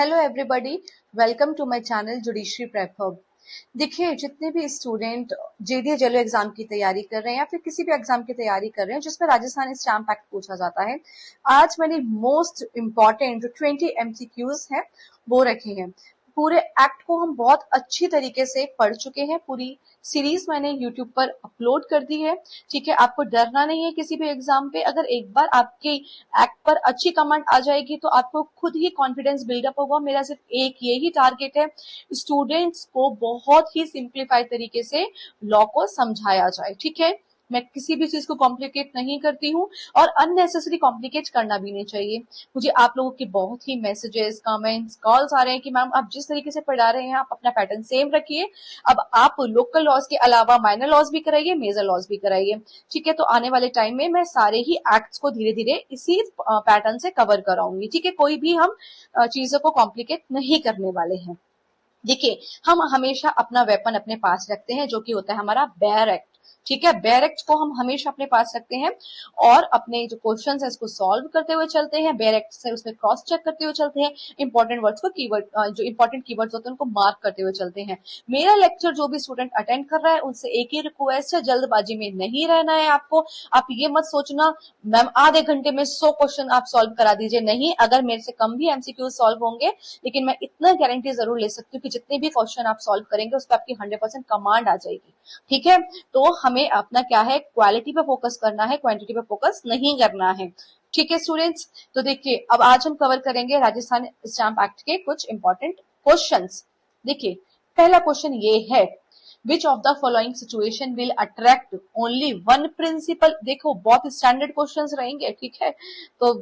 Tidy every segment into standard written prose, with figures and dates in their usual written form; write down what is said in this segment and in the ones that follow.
Hello everybody, welcome to my channel judiciary prep hub. देखिए, जितने भी स्टूडेंट जेडीए जेलो एग्जाम की तैयारी कर रहे हैं या फिर किसी भी एग्जाम की तैयारी कर रहे हैं जिसमें राजस्थानी स्टैम्प एक्ट पूछा जाता है, आज मैंने मोस्ट इम्पॉर्टेंट जो 20 एमसीक्यूज हैं वो रखे हैं। पूरे एक्ट को हम बहुत अच्छी तरीके से पढ़ चुके हैं। पूरी सीरीज मैंने यूट्यूब पर अपलोड कर दी है। ठीक है, आपको डरना नहीं है किसी भी एग्जाम पे। अगर एक बार आपके एक्ट पर अच्छी कमेंट आ जाएगी तो आपको खुद ही कॉन्फिडेंस बिल्डअप होगा। मेरा सिर्फ एक यही टारगेट है, स्टूडेंट्स को बहुत ही सिंप्लीफाइड तरीके से लॉ को समझाया जाए। ठीक है, मैं किसी भी चीज को कॉम्प्लिकेट नहीं करती हूँ और अननेसेसरी कॉम्प्लिकेट करना भी नहीं चाहिए। मुझे आप लोगों के बहुत ही मैसेजेस, कमेंट्स, कॉल्स आ रहे हैं कि मैम आप जिस तरीके से पढ़ा रहे हैं आप अपना पैटर्न सेम रखिए। अब आप लोकल लॉज के अलावा माइनर लॉज भी कराइए, मेजर लॉज भी कराइए। ठीक है, तो आने वाले टाइम में मैं सारे ही एक्ट्स को धीरे धीरे इसी पैटर्न से कवर कराऊंगी। ठीक है, कोई भी हम चीजों को कॉम्प्लिकेट नहीं करने वाले हैं। देखिए, हम हमेशा अपना वेपन अपने पास रखते हैं जो कि होता है हमारा बेयर एक्ट। ठीक है, बेयर एक्ट को हम हमेशा अपने पास रखते हैं और अपने जो क्वेश्चन है उसको सॉल्व करते हुए चलते हैं। बेयर एक्ट से उसमें क्रॉस चेक करते हुए चलते हैं। इंपॉर्टेंट वर्ड्स को कीवर्ड, जो इंपॉर्टेंट कीवर्ड्स होते हैं उनको मार्क करते हुए चलते हैं। मेरा लेक्चर जो भी स्टूडेंट अटेंड कर रहा है उनसे एक ही रिक्वेस्ट है, जल्दबाजी में नहीं रहना है आपको। आप ये मत सोचना मैम आधे घंटे में 100 क्वेश्चन आप सॉल्व करा दीजिए। नहीं, अगर मेरे से कम भी एमसीक्यू सॉल्व होंगे, लेकिन मैं इतना गारंटी जरूर ले सकती हूँ कि जितने भी क्वेश्चन आप सॉल्व करेंगे उस पर आपकी 100% कमांड आ जाएगी। ठीक है, तो हमें अपना क्या है, क्वालिटी पे फोकस करना है, क्वांटिटी पे फोकस नहीं करना है। ठीक है स्टूडेंट्स, तो देखिए अब आज हम कवर करेंगे राजस्थान स्टैम्प एक्ट के कुछ इंपॉर्टेंट क्वेश्चंस। देखिए, पहला क्वेश्चन ये है, which of the following situation will attract only one principal. देखो, बहुत स्टैंडर्ड क्वेश्चंस रहेंगे। ठीक है, तो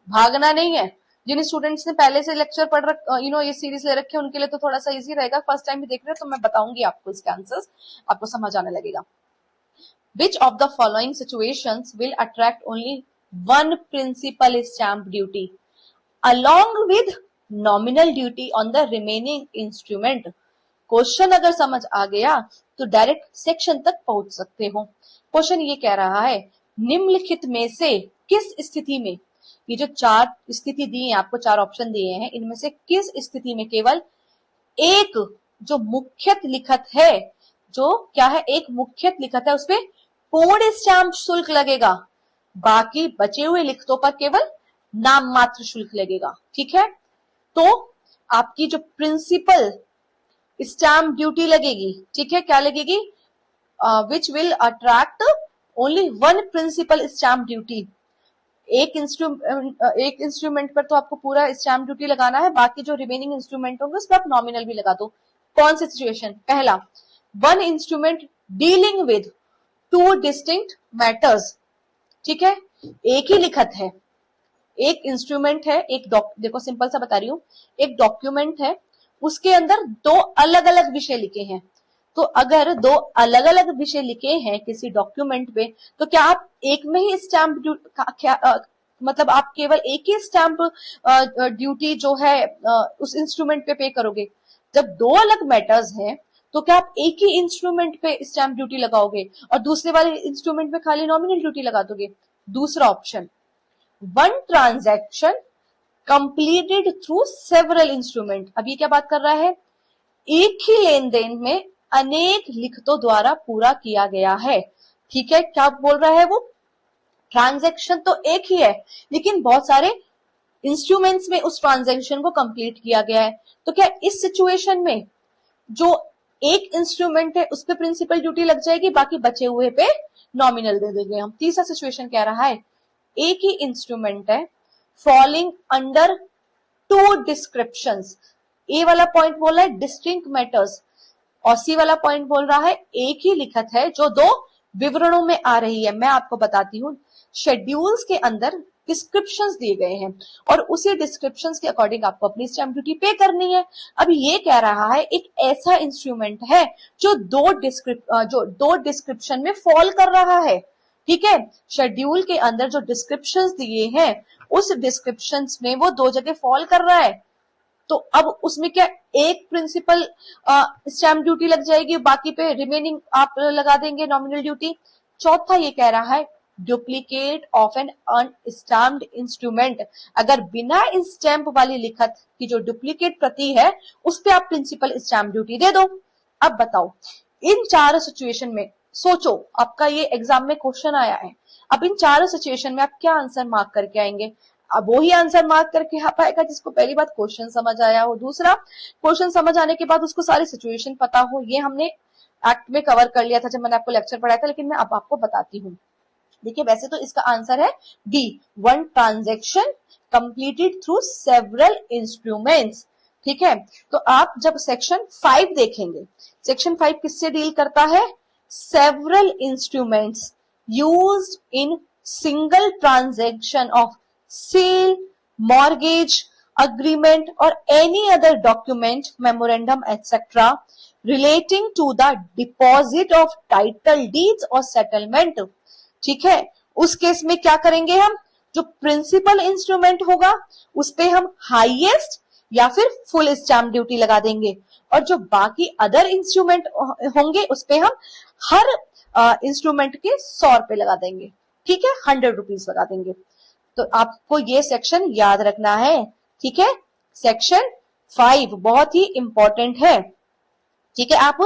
भागना नहीं है। जिन स्टूडेंट्स ने पहले से लेक्चर पढ़ रख ये सीरीज ले रखे हैं उनके लिए तो थोड़ा सा इजी रहेगा। फर्स्ट टाइम भी देख रहे हो तो मैं बताऊंगी आपको इसके आंसर्स, आपको समझ आने लगेगा। Which of the following situations will attract only one principal stamp duty along with nominal duty on the remaining instrument? Question अगर समझ आ गया तो डायरेक्ट सेक्शन तक पहुंच सकते हो। क्वेश्चन ये कह रहा है, निम्नलिखित में से किस स्थिति में, ये जो चार स्थिति दी है आपको, चार ऑप्शन दिए हैं, इनमें से किस स्थिति में केवल एक जो मुख्यत लिखत है, जो क्या है, एक मुख्यत लिखत है उस पर पूर्ण स्टैंप शुल्क लगेगा, बाकी बचे हुए लिखतों पर केवल नाम मात्र शुल्क लगेगा। ठीक है, तो आपकी जो प्रिंसिपल स्टैंप ड्यूटी लगेगी, ठीक है, क्या लगेगी, which will attract only one principal stamp duty. एक इंस्ट्रूमेंट पर तो आपको पूरा स्टैंप ड्यूटी लगाना है, बाकी जो रिमेनिंग इंस्ट्रूमेंट होंगे उस पर आप नॉमिनल भी लगा दो। कौन सी सिचुएशन, पहला, one instrument dealing with two distinct matters. ठीक है, एक ही लिखत है, एक इंस्ट्रूमेंट है, एक देखो सिंपल सा बता रही हूं, एक डॉक्यूमेंट है, उसके अंदर दो अलग अलग विषय लिखे हैं। तो अगर दो अलग अलग विषय लिखे हैं किसी डॉक्यूमेंट पे, तो क्या आप एक में ही स्टैंप मतलब आप केवल एक ही स्टैंप ड्यूटी जो है उस इंस्ट्रूमेंट पे करोगे? जब दो अलग मैटर्स हैं तो क्या आप एक ही इंस्ट्रूमेंट पे स्टैंप ड्यूटी लगाओगे और दूसरे वाले इंस्ट्रूमेंट पे खाली नॉमिनल ड्यूटी लगा दोगे? दूसरा option, one transaction completed through several instrument. अब ये क्या बात कर रहा है, एक ही लेन देन में अनेक लिखतों द्वारा पूरा किया गया है। ठीक है, क्या बोल रहा है वो, ट्रांजैक्शन तो एक ही है लेकिन बहुत सारे इंस्ट्रूमेंट्स में उस ट्रांजैक्शन को कंप्लीट किया गया है। तो क्या इस सिचुएशन में जो एक इंस्ट्रूमेंट है उस पे प्रिंसिपल ड्यूटी लग जाएगी, बाकी बचे हुए पे नॉमिनल दे देंगे हम। तीसरा सिचुएशन कह रहा है, एक ही इंस्ट्रूमेंट है फॉलिंग अंडर टू डिस्क्रिप्शंस। ए वाला पॉइंट बोल रहा है डिस्टिंक्ट मैटर्स और सी वाला पॉइंट बोल रहा है एक ही लिखत है जो दो विवरणों में आ रही है। मैं आपको बताती हूँ, शेड्यूल्स के अंदर डिस्क्रिप्शंस दिए गए हैं और उसी डिस्क्रिप्शंस के अकॉर्डिंग आपको अपनी स्टैंप ड्यूटी पे करनी है। अब ये कह रहा है एक ऐसा इंस्ट्रूमेंट है जो दो डिस्क्रिप्शन में फॉल कर रहा है। ठीक है, शेड्यूल के अंदर जो डिस्क्रिप्शंस दिए हैं उस डिस्क्रिप्शंस में वो दो जगह फॉल कर रहा है। तो अब उसमें क्या एक प्रिंसिपल स्टैंप ड्यूटी लग जाएगी, बाकी पे रिमेनिंग आप लगा देंगे नॉमिनल ड्यूटी। चौथा ये कह रहा है, डुप्लीकेट ऑफ एन अनस्टैम्प्ड इंस्ट्रूमेंट, अगर बिना स्टैंप वाली लिखत की जो डुप्लीकेट प्रति है उस पे आप प्रिंसिपल स्टैंप ड्यूटी दे दो। अब बताओ इन चारों सिचुएशन में, सोचो आपका ये एग्जाम में क्वेश्चन आया है, अब इन चारों सिचुएशन में आप क्या आंसर मार्क करके आएंगे? अब वो ही आंसर मार्क करके आ पाएगा जिसको पहली बात क्वेश्चन समझ आया हो, दूसरा क्वेश्चन समझ आने के बाद उसको सारी सिचुएशन पता हो। ये हमने एक्ट में कवर कर लिया था जब मैंने आपको लेक्चर पढ़ाया था, लेकिन मैं अब आपको बताती हूँ। देखिए वैसे तो इसका आंसर है D, one transaction completed through several instruments. ठीक है, तो आप जब सेक्शन 5 देखेंगे, सेक्शन 5 किससे डील करता है? Several instruments used in single transaction of sale, mortgage, agreement or any other document, memorandum, etc. relating to the deposit of title deeds or settlement। ठीक है, उस केस में क्या करेंगे हम? जो प्रिंसिपल इंस्ट्रूमेंट होगा उस पे हम हाईएस्ट या फिर फुल स्टैम्प ड्यूटी लगा देंगे, और जो बाकी अदर इंस्ट्रूमेंट होंगे उस पे हम हर इंस्ट्रूमेंट के 100 रुपए लगा देंगे। ठीक है, 100 रुपीज लगा देंगे। तो आपको ये सेक्शन याद रखना है। ठीक है, सेक्शन 5 बहुत ही इंपॉर्टेंट है। ठीक है, आप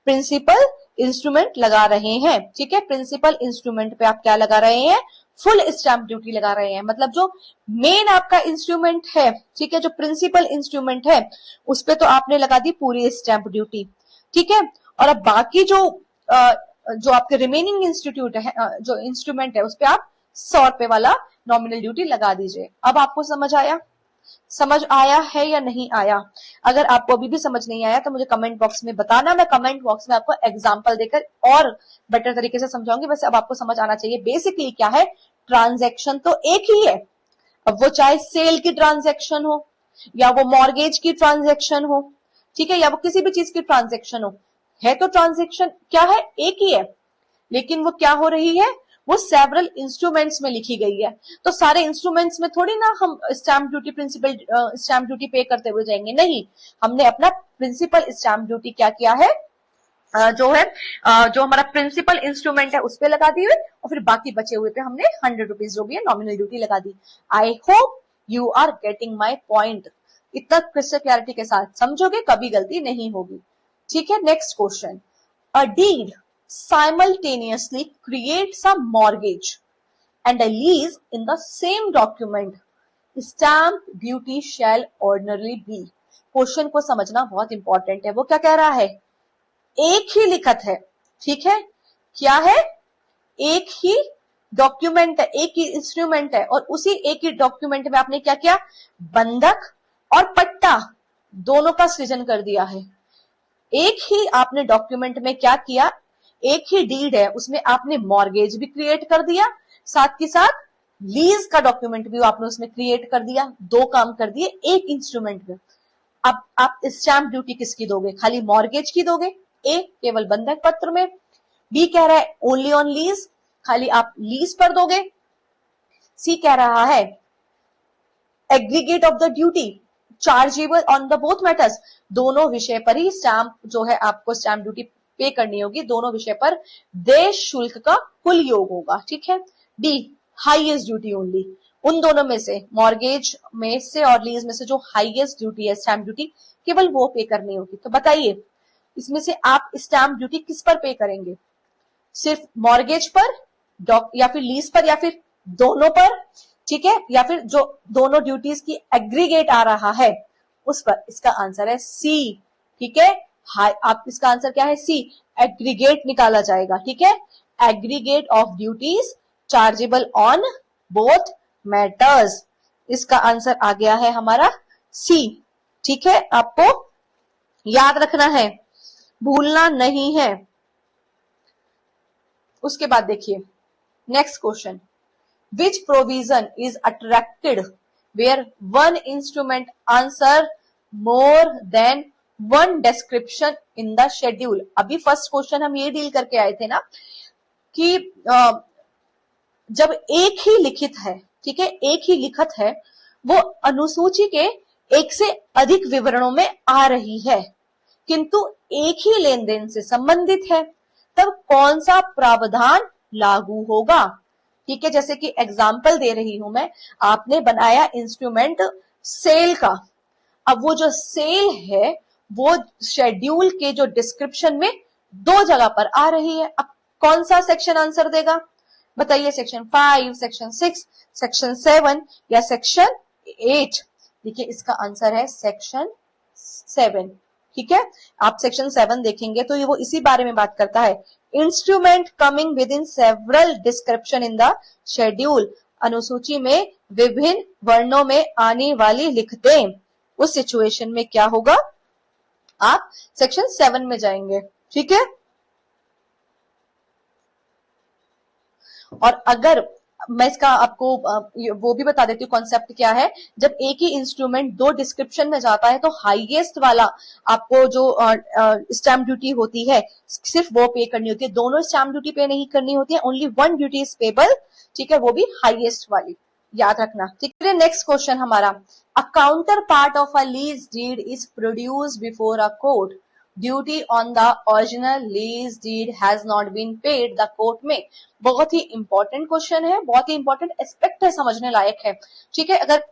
प्रिंसिपल इंस्ट्रूमेंट लगा रहे हैं। ठीक है, प्रिंसिपल इंस्ट्रूमेंट पे आप क्या लगा रहे हैं? फुल स्टैंप ड्यूटी लगा रहे हैं। मतलब जो मेन आपका इंस्ट्रूमेंट है, ठीक है, जो प्रिंसिपल इंस्ट्रूमेंट है उस पे तो आपने लगा दी पूरी स्टैंप ड्यूटी। ठीक है, और अब बाकी जो आपके रिमेनिंग इंस्टीट्यूट है, जो इंस्ट्रूमेंट है उस पे आप 100 रुपए वाला नॉमिनल ड्यूटी लगा दीजिए। अब आपको समझ आया है या नहीं आया? अगर आपको अभी भी समझ नहीं आया तो मुझे कमेंट बॉक्स में बताना, मैं कमेंट बॉक्स में आपको एग्जांपल देकर और बेटर तरीके से समझाऊंगी। वैसे अब आपको समझ आना चाहिए बेसिकली क्या है। ट्रांजैक्शन तो एक ही है, अब वो चाहे सेल की ट्रांजैक्शन हो या वो मॉर्गेज की ट्रांजैक्शन हो, ठीक है, या वो किसी भी चीज की ट्रांजैक्शन हो, है तो ट्रांजैक्शन क्या है? एक ही है, लेकिन वो क्या हो रही है? वो सेवरल इंस्ट्रूमेंट्स में लिखी गई है। तो सारे इंस्ट्रूमेंट्स में थोड़ी ना हम stamp duty principal stamp duty pay करते हुए जाएंगे, नहीं, हमने अपना प्रिंसिपल स्टैंप ड्यूटी क्या किया है, जो हमारा प्रिंसिपल इंस्ट्रूमेंट है उस पे लगा दी हुई, और फिर बाकी बचे हुए पे हमने 100 रुपीज जो भी है नॉमिनल ड्यूटी लगा दी। I hope you are getting my point. इतना क्रिस्टल क्लैरिटी के साथ समझोगे, कभी गलती नहीं होगी। ठीक है, next question. A deed simultaneously creates a mortgage and a lease in the same document, stamp duty shall ordinarily be। Question को समझना बहुत इंपॉर्टेंट है। वो क्या कह रहा है? एक ही लिखत है, ठीक है, क्या है? एक ही डॉक्यूमेंट है, एक ही इंस्ट्रूमेंट है, और उसी एक ही डॉक्यूमेंट में आपने क्या किया? बंधक और पट्टा दोनों का सृजन कर दिया है। एक ही आपने डॉक्यूमेंट में क्या किया? एक ही डीड है, उसमें आपने मॉर्गेज भी क्रिएट कर दिया, साथ के साथ लीज का डॉक्यूमेंट भी आपने उसमें क्रिएट कर दिया। दो काम कर दिए एक इंस्ट्रूमेंट में। अब आप स्टैंप ड्यूटी किसकी दोगे? खाली मॉर्गेज की दोगे? ए, केवल बंधक पत्र में। बी कह रहा है ओनली ऑन लीज, खाली आप लीज पर दोगे। सी कह रहा है aggregate of the duty chargeable on the both matters, दोनों विषय पर ही स्टैंप जो है आपको स्टैंप ड्यूटी पे करनी होगी, दोनों विषय पर देश शुल्क का कुल योग होगा। ठीक है। डी, हाईएस्ट ड्यूटी ओनली, उन दोनों में से, मॉर्गेज में से और लीज में से जो हाईएस्ट ड्यूटी है स्टैंप ड्यूटी, केवल वो पे करनी होगी। तो बताइए इसमें से आप स्टैंप ड्यूटी किस पर पे करेंगे? सिर्फ मॉर्गेज पर, या फिर लीज पर, या फिर दोनों पर? ठीक है, या फिर जो दोनों ड्यूटीज की एग्रीगेट आ रहा है उस पर? इसका आंसर है सी। ठीक है, आप इसका आंसर क्या है? सी, एग्रीगेट निकाला जाएगा। ठीक है, aggregate of duties chargeable on both matters, इसका आंसर आ गया है हमारा सी। ठीक है, आपको याद रखना है, भूलना नहीं है। उसके बाद देखिए next question, which provision is attracted where one instrument answer more than one description in the schedule. अभी फर्स्ट क्वेश्चन हम ये डील करके आए थे ना कि जब एक ही लिखित है, ठीक है, एक ही लिखत है, वो अनुसूची के एक से अधिक विवरणों में आ रही है, किंतु एक ही लेन देन से संबंधित है, तब कौन सा प्रावधान लागू होगा? ठीक है, जैसे कि एग्जाम्पल दे रही हूं मैं, आपने बनाया इंस्ट्रूमेंट सेल का। अब वो जो सेल है वो शेड्यूल के जो डिस्क्रिप्शन में दो जगह पर आ रही है। अब कौन सा सेक्शन आंसर देगा बताइए? सेक्शन 5, सेक्शन 6, सेक्शन 7 या सेक्शन 8? देखिए इसका आंसर है सेक्शन 7। ठीक है, आप सेक्शन 7 देखेंगे तो ये वो इसी बारे में बात करता है। Instrument coming with in several description in the schedule, अनुसूची में विभिन्न वर्णों में आने वाली लिखतें, उस सिचुएशन में क्या होगा? आप सेक्शन 7 में जाएंगे। ठीक है, और अगर मैं इसका आपको वो भी बता देती हूँ कॉन्सेप्ट क्या है। जब एक ही इंस्ट्रूमेंट दो डिस्क्रिप्शन में जाता है तो हाईएस्ट वाला आपको जो स्टैम्प ड्यूटी होती है सिर्फ वो पे करनी होती है, दोनों स्टैम्प ड्यूटी पे नहीं करनी होती है, only one duty is payable. ठीक है, वो भी हाईएस्ट वाली, याद रखना। ठीक है, नेक्स्ट क्वेश्चन हमारा, a counterpart of a lease deed is produced before a court, duty on the original lease deed has not been paid the court में। बहुत ही इंपॉर्टेंट क्वेश्चन है, बहुत ही इंपॉर्टेंट एस्पेक्ट है, समझने लायक है। ठीक है, अगर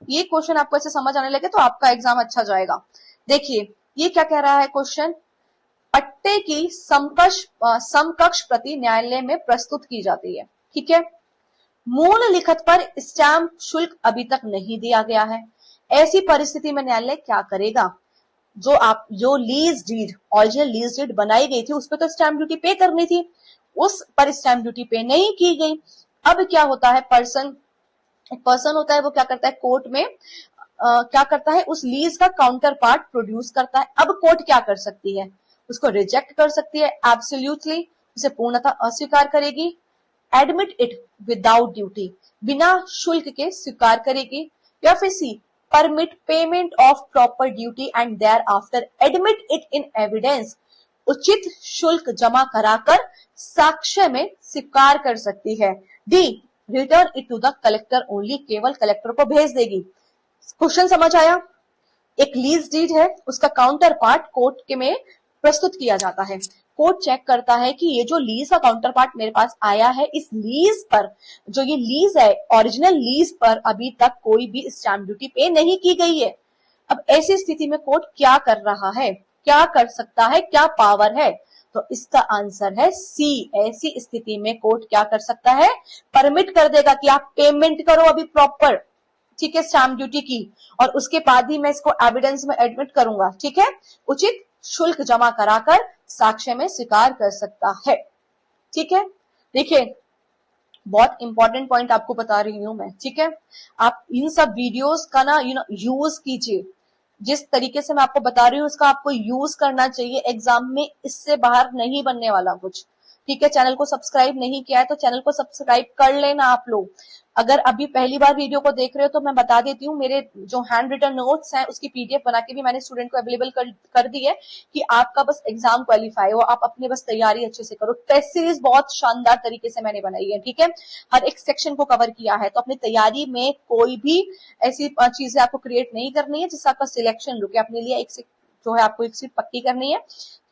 ये क्वेश्चन आपको ऐसे समझ आने लगे तो आपका एग्जाम अच्छा जाएगा। देखिए ये क्या कह रहा है क्वेश्चन, पट्टे की समकक्ष प्रति न्यायालय में प्रस्तुत की जाती है। ठीक है, मूल लिखत पर स्टैम्प शुल्क अभी तक नहीं दिया गया है। ऐसी परिस्थिति में न्यायालय क्या करेगा? जो lease deed, original lease deed बनाई गई थी उस पर तो स्टैम्प ड्यूटी पे करनी थी, उस पर स्टैम्प ड्यूटी पे नहीं की गई। अब क्या होता है, एक पर्सन होता है, वो क्या करता है कोर्ट में क्या करता है, उस लीज का काउंटर पार्ट प्रोड्यूस करता है। अब कोर्ट क्या कर सकती है? उसको रिजेक्ट कर सकती है, एब्सोल्युटली उसे पूर्णतः अस्वीकार करेगी, एडमिट इट विदाउट ड्यूटी, बिना शुल्क के स्वीकार करेगी, या फिर C permit payment of proper duty and thereafter admit it in evidence, उचित शुल्क जमा कराकर साक्ष्य में स्वीकार कर सकती है। D return it to the collector only, केवल कलेक्टर को भेज देगी। क्वेश्चन समझ आया? एक लीज डीड है, उसका काउंटर पार्ट कोर्ट के में प्रस्तुत किया जाता है। कोर्ट चेक करता है कि ये जो लीज का काउंटर पार्ट मेरे पास आया है, इस लीज पर, जो ये लीज है ओरिजिनल लीज पर अभी तक कोई भी स्टैम्प ड्यूटी पे नहीं की गई है। अब ऐसी स्थिति में कोर्ट क्या कर रहा है, क्या कर सकता है, क्या पावर है? तो इसका आंसर है सी। ऐसी स्थिति में कोर्ट क्या कर सकता है? परमिट कर देगा कि आप पेमेंट करो अभी प्रॉपर, ठीक है, स्टैम्प ड्यूटी की, और उसके बाद ही मैं इसको एविडेंस में एडमिट करूंगा। ठीक है, उचित शुल्क जमा कराकर साक्ष्य में स्वीकार कर सकता है। ठीक है, देखिए बहुत इंपॉर्टेंट पॉइंट आपको बता रही हूं मैं। ठीक है, आप इन सब वीडियोस का ना यूज कीजिए, जिस तरीके से मैं आपको बता रही हूँ उसका आपको यूज करना चाहिए एग्जाम में, इससे बाहर नहीं बनने वाला कुछ। ठीक है, चैनल को सब्सक्राइब नहीं किया है तो चैनल को सब्सक्राइब कर लेना आप लोग। अगर अभी पहली बार वीडियो को देख रहे हो तो मैं बता देती हूँ, मेरे जो हैंड रिटन नोट्स हैं उसकी पीडीएफ बना के भी मैंने स्टूडेंट को अवेलेबल कर दी है कि आपका बस एग्जाम क्वालिफाई हो, आप अपनी बस तैयारी अच्छे से करो। टेस्ट सीरीज बहुत शानदार तरीके से मैंने बनाई है। ठीक है, हर एक सेक्शन को कवर किया है, तो अपनी तैयारी में कोई भी ऐसी चीजें आपको क्रिएट नहीं करनी है जिससे आपका सिलेक्शन रुके। अपने लिए एक जो है आपको एक सीट पक्की करनी है।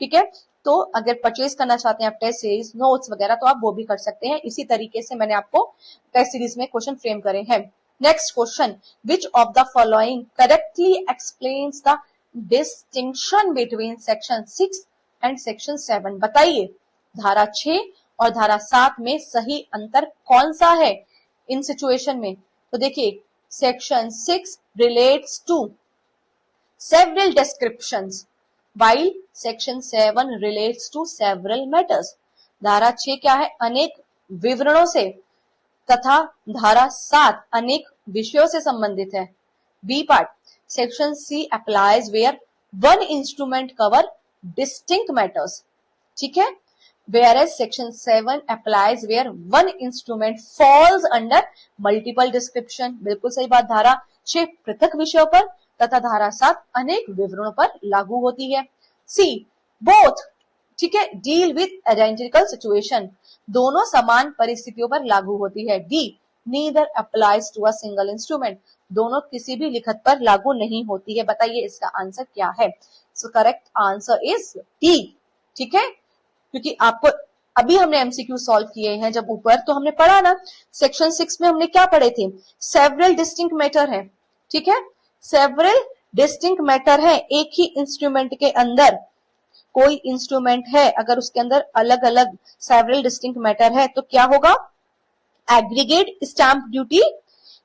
ठीक है, तो अगर परचेज करना चाहते हैं आप टेस्ट सीरीज नोट्स वगैरह तो आप वो भी कर सकते हैं। इसी तरीके से मैंने आपको टेस्ट सीरीज में क्वेश्चन फ्रेम करे हैं। Next question, which of the following correctly explains the distinction between section 6 and section 7? बताइए धारा 6 और धारा 7 में सही अंतर कौन सा है इन सिचुएशन में? तो देखिए section 6 relates to several descriptions while section 7 relates to several matters। धारा 6 क्या है? अनेक विवरणों से, तथा धारा 7 अनेक विषयों से संबंधित है। B part, section C applies where one instrument cover distinct matters। ठीक है, whereas section 7 applies where one instrument falls under multiple description। बिल्कुल सही बात, धारा 6 पृथक विषयों पर तथा धारा 7 अनेक विवरणों पर लागू होती है। सी बोथ, ठीक है, डील विथ आइडेंटिकल सिचुएशन, दोनों समान परिस्थितियों पर लागू होती है। D neither applies to a single instrument, दोनों किसी भी लिखत पर लागू नहीं होती है। बताइए इसका आंसर क्या है? So correct answer is D. ठीक है, क्योंकि आपको अभी हमने एमसीक्यू सॉल्व किए हैं जब ऊपर, तो हमने पढ़ा ना सेक्शन 6 में हमने क्या पढ़े थे, सेवरल डिस्टिंक्ट मैटर है, ठीक है, सेवरल डिस्टिंक्ट मैटर है, एक ही इंस्ट्रूमेंट के अंदर कोई इंस्ट्रूमेंट है अगर उसके अंदर अलग अलग सेवरल डिस्टिंक्ट मैटर है तो क्या होगा, एग्रीगेट स्टैंप ड्यूटी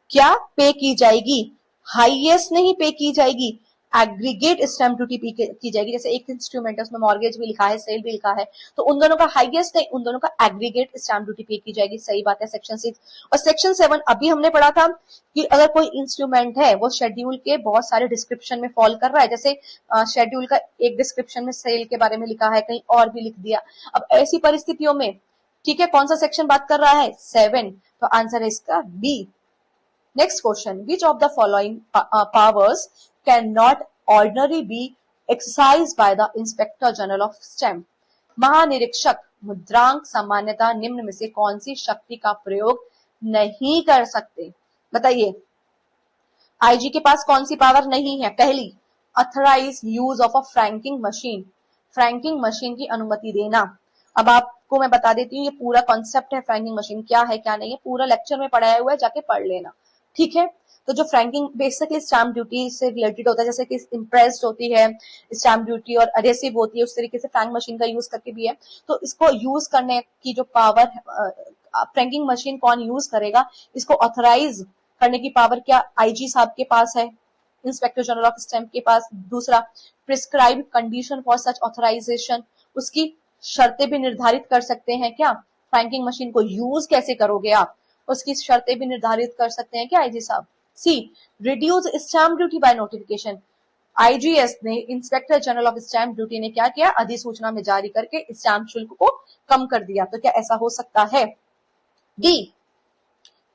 क्या पे की जाएगी, हाईएस्ट नहीं पे की जाएगी, एग्रीगेट स्टैंप ड्यूटी पे की जाएगी। जैसे एक इंस्ट्रूमेंट है उसमें मॉर्गेज भी लिखा है, सेल भी लिखा है, तो उन दोनों का हाईएस्ट नहीं, उन दोनों का एग्रीगेट स्टैंप ड्यूटी पे की जाएगी। सही बात है, सेक्शन 6। और सेक्शन 7 अभी हमने पढ़ा था कि अगर कोई इंस्ट्रूमेंट है वो शेड्यूल के बहुत सारे डिस्क्रिप्शन में फॉल कर रहा है, जैसे शेड्यूल का एक डिस्क्रिप्शन में सेल के बारे में लिखा है, कहीं और भी लिख दिया। अब ऐसी परिस्थितियों में, ठीक है, कौन सा सेक्शन बात कर रहा है, 7, तो आंसर है इसका B. Next question, which of the following powers cannot ordinarily be exercised by the Inspector General of Stamp? महानिरीक्षक मुद्रांक सामान्यता निम्न में से कौन सी शक्ति का प्रयोग नहीं कर सकते, बताइए। आईजी के पास कौन सी पावर नहीं है, पहली, authorise use of a franking machine, franking machine की अनुमति देना। अब आपको मैं बता देती हूँ ये पूरा कॉन्सेप्ट है, फ्रैंकिंग मशीन क्या है क्या नहीं है, पूरा लेक्चर में पढ़ाया हुआ है, जाके पढ़ लेना, ठीक है। तो जो फ्रैंकिंग बेसिकली स्टैंप ड्यूटी से रिलेटेड होता है, जैसे कि इम्प्रेस्ड होती है स्टैंप ड्यूटी और अडेसिव होती है, उस तरीके से फ्रैंक मशीन का यूज करके भी है। तो इसको यूज करने की जो पावर, फ्रैंकिंग मशीन कौन यूज करेगा, इसको ऑथराइज करने की पावर क्या आईजी साहब के पास है, इंस्पेक्टर जनरल ऑफ स्टैंप के पास। दूसरा, prescribe condition for such authorisation, उसकी शर्तें भी निर्धारित कर सकते हैं क्या, फ्रैंकिंग मशीन को यूज कैसे करोगे आप, उसकी शर्तें भी निर्धारित कर सकते हैं क्या आईजी साहब। C, reduce stamp duty by notification, IGS ने, inspector general of stamp duty ने क्या किया, अधिसूचना में जारी करके स्टैंप शुल्क को कम कर दिया, तो क्या ऐसा हो सकता है। D,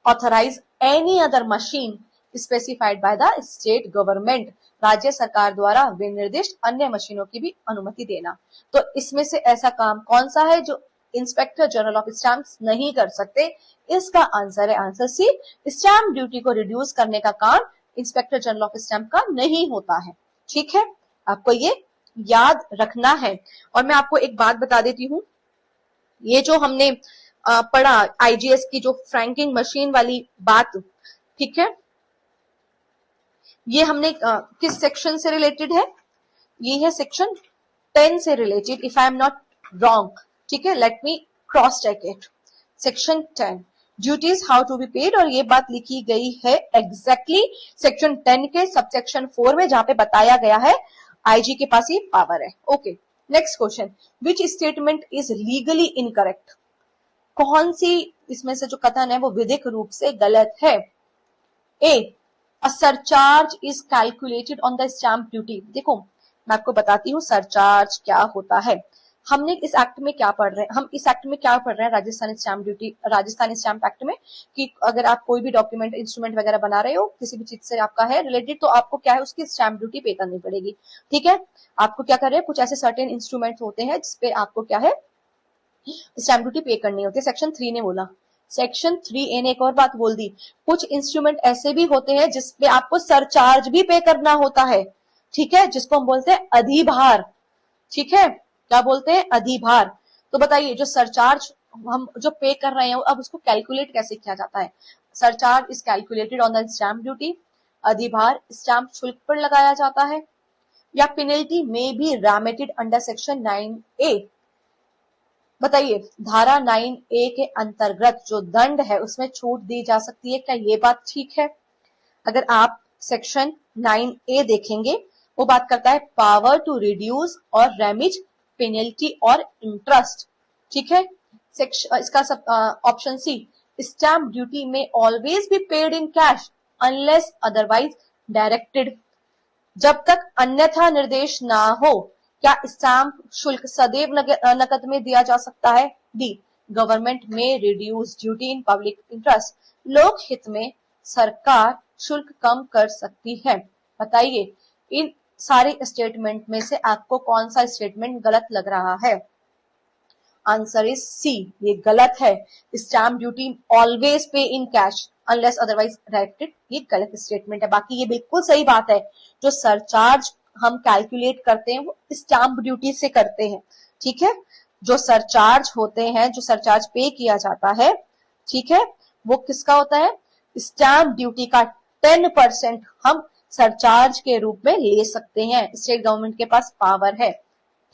authorise any other machine specified by the state government, राज्य सरकार द्वारा विनिर्दिष्ट अन्य मशीनों की भी अनुमति देना। तो इसमें से ऐसा काम कौन सा है जो इंस्पेक्टर जनरल ऑफ स्टैम्प्स नहीं कर सकते, इसका आंसर है आंसर सी, स्टैम्प ड्यूटी को रिड्यूस करने का काम इंस्पेक्टर जनरल ऑफ स्टैम्प का नहीं होता है, ठीक है, आपको ये याद रखना है। और मैं आपको एक बात बता देती हूँ, ये जो हमने पढ़ा आईजीएस की जो फ्रैंकिंग मशीन वाली बात, ठीक है, ये हमने किस सेक्शन से रिलेटेड है, ये है सेक्शन 10 से related, if I am not wrong, ठीक है, let me cross check it. Section 10 duties how to be paid, और ये बात लिखी गई है एग्जैक्टली सेक्शन 10 के सबसेक्शन 4 में, जहां पे बताया गया है आईजी के पास ये पावर है। Okay, next question, which statement is legally incorrect, कौन सी इसमें से जो कथन है वो विधिक रूप से गलत है। A, a surcharge is calculated on the stamp duty, देखो मैं आपको बताती हूँ सरचार्ज क्या होता है। हमने इस एक्ट में क्या पढ़ रहे हैं, हम इस एक्ट में क्या पढ़ रहे हैं, Rajasthani stamp duty, Rajasthani stamp act में, कि अगर आप कोई भी डॉक्यूमेंट इंस्ट्रूमेंट वगैरह बना रहे हो, किसी भी चीज से आपका है रिलेटेड, तो आपको क्या है उसकी स्टैंप ड्यूटी पे करनी पड़ेगी, ठीक है। आपको क्या कर रहे हैं, कुछ ऐसे सर्टेन इंस्ट्रूमेंट होते हैं जिसपे आपको क्या है स्टैंप ड्यूटी पे करनी होती है, सेक्शन 3 ने बोला। सेक्शन 3A ने एक और बात बोल दी, कुछ इंस्ट्रूमेंट ऐसे भी होते हैं जिसपे आपको सरचार्ज भी पे करना होता है, ठीक है, जिसको हम बोलते हैं अधिभार, ठीक है, क्या बोलते हैं, अधिभार। तो बताइए जो सरचार्ज हम जो पे कर रहे हैं अब उसको कैलकुलेट कैसे किया जाता है, surcharge is calculated on the stamp duty, अधिभार स्टैंप शुल्क पर लगाया जाता है, या पेनल्टी में B remitted under section 9A, बताइए धारा 9A के अंतर्गत जो दंड है उसमें छूट दी जा सकती है, क्या ये बात ठीक है। अगर आप सेक्शन 9A देखेंगे वो बात करता है पावर टू रिड्यूस और रेमिज पेनल्टी और इंटरेस्ट, ठीक है। इसका सब ऑप्शन सी, स्टैंप ड्यूटी में always be paid in cash unless otherwise directed, जब तक अन्यथा निर्देश ना हो क्या स्टैंप शुल्क सदैव नकद में दिया जा सकता है। डी, गवर्नमेंट में reduce duty in public interest, लोक हित में सरकार शुल्क कम कर सकती है। बताइए इन सारे स्टेटमेंट में से आपको कौन सा स्टेटमेंट गलत लग रहा है। आंसर इज सी, ये गलत है, स्टैंप ड्यूटी ऑलवेज पे in cash unless otherwise directed, ये गलत स्टेटमेंट है। बाकी ये बिल्कुल सही बात है, जो सरचार्ज हम कैलकुलेट करते हैं वो स्टैंप ड्यूटी से करते हैं, ठीक है। जो सरचार्ज होते हैं, जो सरचार्ज पे किया जाता है, ठीक है, वो किसका होता है? स्टैंप ड्यूटी का 10% हम सरचार्ज के रूप में ले सकते हैं। स्टेट गवर्नमेंट के पास पावर है,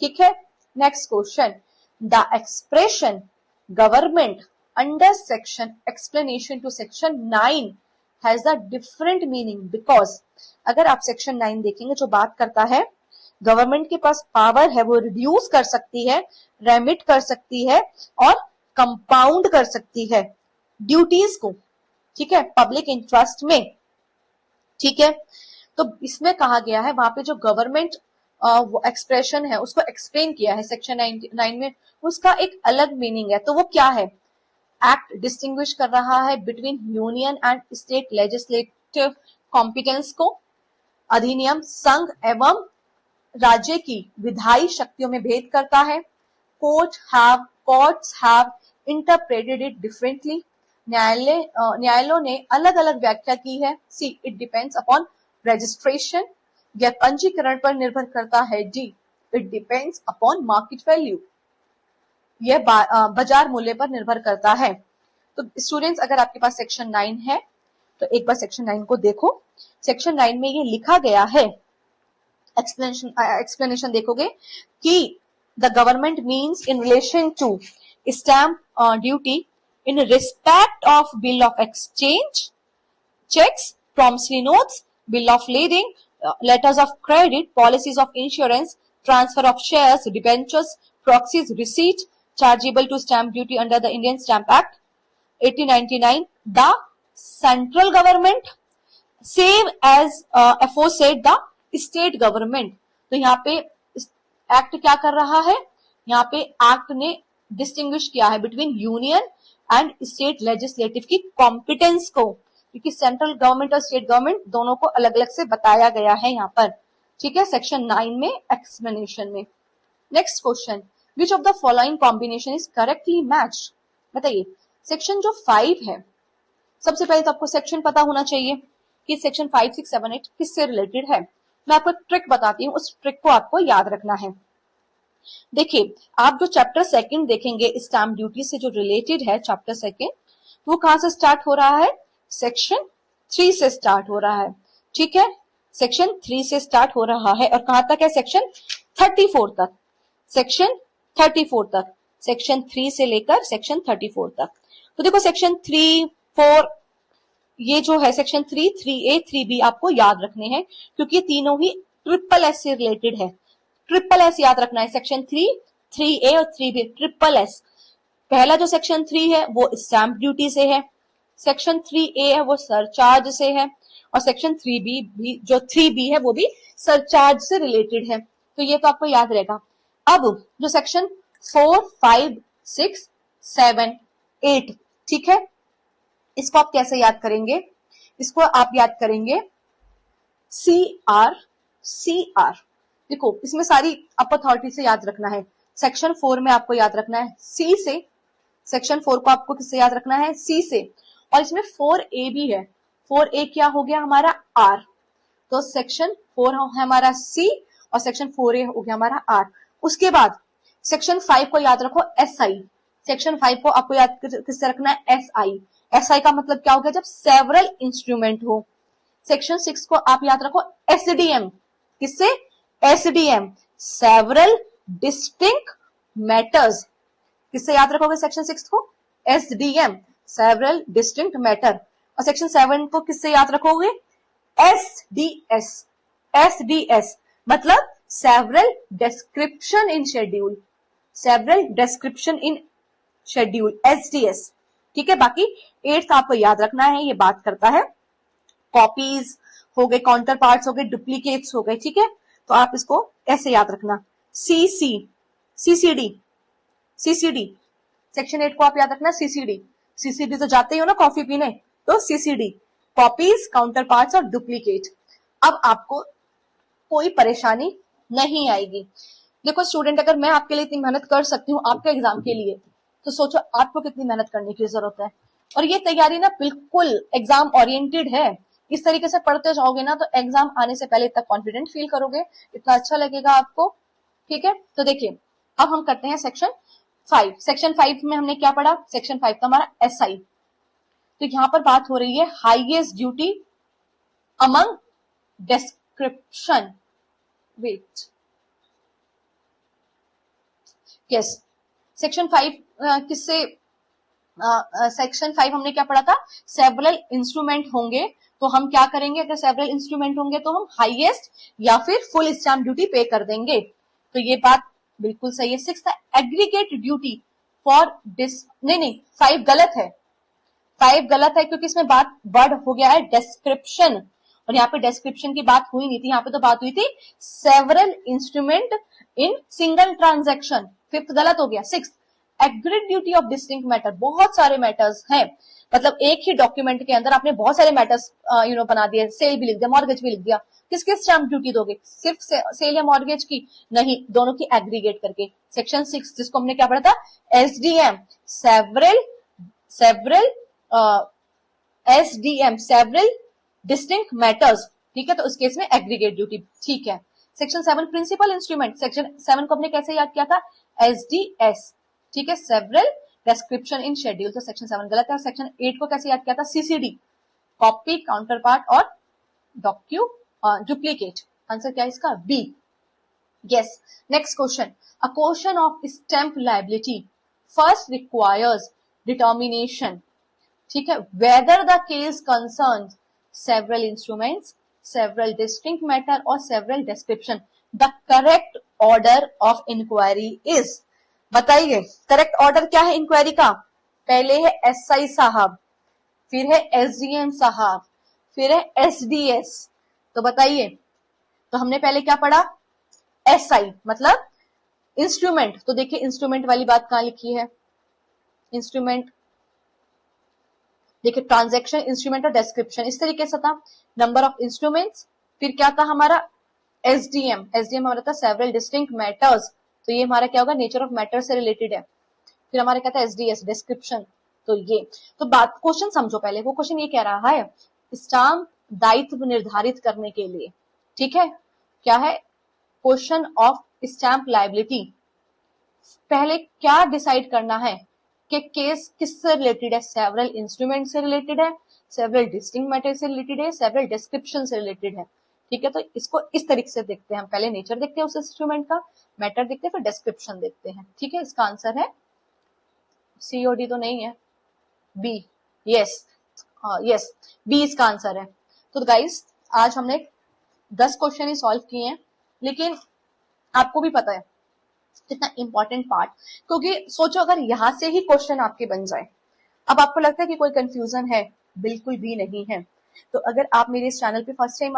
ठीक है। Next question, the expression government under section explanation two section 9 has a different meaning because, अगर आप सेक्शन 9 देखेंगे जो बात करता है गवर्नमेंट के पास पावर है, वो रिड्यूस कर सकती है, रेमिट कर सकती है और कंपाउंड कर सकती है ड्यूटीज को, ठीक है, पब्लिक इंटरेस्ट में, ठीक है। तो इसमें कहा गया है वहां पे जो गवर्नमेंट वो एक्सप्रेशन है उसको एक्सप्लेन किया है सेक्शन 9 में, उसका एक अलग मीनिंग है। तो वो क्या है? एक्ट डिस्टिंग्विश कर रहा है between union and state legislative competence को, अधिनियम संघ एवं राज्य की विधायी शक्तियों में भेद करता है। Courts have interpreted it differently, न्यायालयों ने अलग अलग व्याख्या की है। सी, इट डिपेंड्स अपॉन रजिस्ट्रेशन, यह पंजीकरण पर निर्भर करता है। D, it depends upon market value, यह बाजार मूल्य पर निर्भर करता है। तो स्टूडेंट्स, अगर आपके पास सेक्शन 9 है तो एक बार सेक्शन 9 को देखो। सेक्शन 9 में ये लिखा गया है, एक्सप्लेनेशन देखोगे कि the government means in relation to stamp duty in respect of bill of exchange, checks, promissory notes, bill of lading, letters of credit, policies of insurance, transfer of shares, debentures, proxies, receipt chargeable to stamp duty under the Indian Stamp Act 1899. The central government same as aforesaid the state government. तो यहाँ पे act क्या कर रहा है? यहाँ पे act ने डिस्टिंग्विश किया है between union and state legislative की कॉम्पिटेंस को, क्योंकि सेंट्रल गवर्नमेंट और स्टेट गवर्नमेंट दोनों को अलग अलग से बताया गया है यहाँ पर, ठीक है, सेक्शन 9 में एक्सप्लेनेशन में। Next question, which of the following combination is correctly matched? बताइए, सेक्शन जो 5 है, सबसे पहले तो आपको सेक्शन पता होना चाहिए कि सेक्शन 5, 6, 7, 8 किससे रिलेटेड है। मैं आपको एक ट्रिक बताती हूँ, उस ट्रिक को आपको याद रखना है। देखिए, आप जो चैप्टर 2 देखेंगे स्टैम्प ड्यूटी से जो रिलेटेड है, चैप्टर 2 वो कहां से स्टार्ट हो रहा है? सेक्शन 3 से स्टार्ट हो रहा है, ठीक है, सेक्शन 3 से स्टार्ट हो रहा है और कहां तक है? सेक्शन 34 तक, सेक्शन 34 तक, सेक्शन 3 से लेकर सेक्शन 34 तक। तो देखो सेक्शन 3, 4, ये जो है सेक्शन 3, 3A, 3B आपको याद रखने हैं क्योंकि तीनों ही ट्रिपल एस से रिलेटेड है। ट्रिपल एस याद रखना है, सेक्शन 3, 3A और 3B, ट्रिपल एस। पहला जो सेक्शन 3 है वो स्टैंप ड्यूटी से है, सेक्शन 3A है वो सरचार्ज से है और सेक्शन 3B भी, जो 3B है वो भी सरचार्ज से रिलेटेड है। तो ये तो आपको याद रहेगा। अब जो सेक्शन 4, 5, 6, 7, 8, ठीक है, इसको आप कैसे याद करेंगे? इसको आप याद करेंगे CR। देखो इसमें सारी अप अथॉरिटी से याद रखना है। सेक्शन 4 में आपको याद रखना है C से, सेक्शन 4 को आपको किससे याद रखना है? C से। और इसमें 4A भी है, 4A क्या हो गया हमारा? R। तो सेक्शन 4 है हमारा C और सेक्शन 4A हो गया हमारा R। उसके बाद सेक्शन 5 को याद रखो SI, सेक्शन 5 को आपको याद किससे रखना है? SI। SI का मतलब क्या हो गया? जब सेवरल इंस्ट्रूमेंट हो। सेक्शन 6 को आप याद रखो SDM, किससे? SDM, several distinct matters. किससे याद रखोगे सेक्शन 6 को? SDM, several distinct matter. और सेक्शन 7 को किससे याद रखोगे? SDS, SDS मतलब several description in schedule, several description in schedule, SDS, ठीक है। बाकी 8th आपको याद रखना है, ये बात करता है कॉपीज हो गए, काउंटर पार्ट्स हो गए, डुप्लीकेट्स हो गए, ठीक है। तो आप इसको ऐसे याद रखना, CCD, सेक्शन 8 को आप याद रखना CCD तो जाते ही हो ना कॉफी पीने, तो CCD, कॉपीज, काउंटर पार्ट्स और डुप्लीकेट। अब आपको कोई परेशानी नहीं आएगी। देखो स्टूडेंट, अगर मैं आपके लिए इतनी मेहनत कर सकती हूँ आपके एग्जाम के लिए, तो सोचो आपको कितनी मेहनत करने की जरूरत है। और ये तैयारी ना बिल्कुल एग्जाम ओरिएंटेड है। इस तरीके से पढ़ते जाओगे ना तो एग्जाम आने से पहले इतना कॉन्फिडेंट फील करोगे, इतना अच्छा लगेगा आपको, ठीक है। तो देखिए अब हम करते हैं सेक्शन 5, सेक्शन 5 में हमने क्या पढ़ा? सेक्शन 5 था हमारा एसआई। तो यहां पर बात हो रही है highest duty among description, wait, yes, section 5 किससे, सेक्शन 5 हमने क्या पढ़ा था? सेवरल इंस्ट्रूमेंट होंगे तो हम क्या करेंगे? अगर सेवरल इंस्ट्रूमेंट होंगे तो हम हाईएस्ट या फिर फुल स्टैम्प ड्यूटी पे कर देंगे। तो ये बात बिल्कुल सही है। 6 था एग्रीगेट ड्यूटी फॉर नहीं 5 गलत है, 5 गलत है क्योंकि इसमें बात वर्ड हो गया है डिस्क्रिप्शन, और यहाँ पे डिस्क्रिप्शन की बात हुई नहीं थी, यहाँ पे तो बात हुई थी several instrument in single transaction. 5th गलत हो गया। 6 agreed duty of distinct matter, बहुत सारे मैटर्स हैं, मतलब एक ही डॉक्यूमेंट के अंदर आपने बहुत सारे मैटर्स बना दिए, सेल भी लिख दिया, मॉर्गेज भी लिख दिया, किसके स्टैम्प ड्यूटी दोगे? सिर्फ सेल या मॉर्गेज की? नहीं, दोनों की एग्रीगेट करके। सेक्शन 6 जिसको हमने क्या पढ़ा था? SDM, several SDM, several distinct matters, ठीक है, तो उस केस में एग्रीगेट ड्यूटी, ठीक है। सेक्शन 7 प्रिंसिपल इंस्ट्रूमेंट, सेक्शन 7 को हमने कैसे याद किया था? एसडीएस, ठीक है, सेवरल डिस्क्रिप्शन इन शेड्यूल, तो सेक्शन 7 गलत है। सेक्शन 8 को कैसे याद किया था? सीसीडी, कॉपी, काउंटर पार्ट और डुप्लीकेट। आंसर क्या है इसका? B, yes. Next question, a question of stamp liability first requires determination, ठीक है, whether the case concern several instruments, several distinct matter और several description, the correct order of inquiry is, बताइए correct order क्या है inquiry का? पहले है SI साहब, फिर है एसडीएम साहब, फिर है एसडीएस, तो बताइए। तो हमने पहले क्या पढ़ा? एसआई मतलब इंस्ट्रूमेंट, तो देखिए इंस्ट्रूमेंट वाली बात कहां लिखी है? इंस्ट्रूमेंट, देखिए ट्रांजैक्शन, इंस्ट्रूमेंट और डिस्क्रिप्शन, इस तरीके से था। नंबर ऑफ इंस्ट्रूमेंट्स, फिर क्या था हमारा? एसडीएम, एसडीएम हमारा था सेवरल डिस्टिंक्ट मैटर्स, तो ये हमारा क्या होगा? नेचर ऑफ मैटर से रिलेटेड है। फिर हमारा क्या था? एसडीएस, डिस्क्रिप्शन, तो ये, तो बात, क्वेश्चन समझो पहले। वो क्वेश्चन ये कह रहा है स्टाम्प दायित्व निर्धारित करने के लिए, ठीक है, क्या है? क्वेश्चन ऑफ स्टैम्प लायबिलिटी, पहले क्या डिसाइड करना है कि केस किससे रिलेटेड है? सेवरल इंस्ट्रूमेंट से रिलेटेड है, सेवरल डिस्टिंक्ट मैटर से रिलेटेड है, सेवरल डिस्क्रिप्शन से रिलेटेड है, ठीक है। तो इसको इस तरीके से देखते हैं हम, पहले नेचर देखते हैं उस इंस्ट्रूमेंट का, मैटर देखते हैं, फिर डिस्क्रिप्शन देखते हैं, ठीक है। इसका आंसर है सीओडी, तो नहीं है, बी, यस, यस, बी इसका आंसर है। तो गाइस आज हमने 10 क्वेश्चन ही सॉल्व किए हैं, लेकिन आपको भी पता है कितना इंपॉर्टेंट पार्ट, क्योंकि सोचो अगर यहां से ही क्वेश्चन आपके बन जाए, अब आपको लगता है कि कोई कंफ्यूजन है? बिल्कुल भी नहीं है। तो अगर आप मेरे इस चैनल पे फर्स्ट टाइम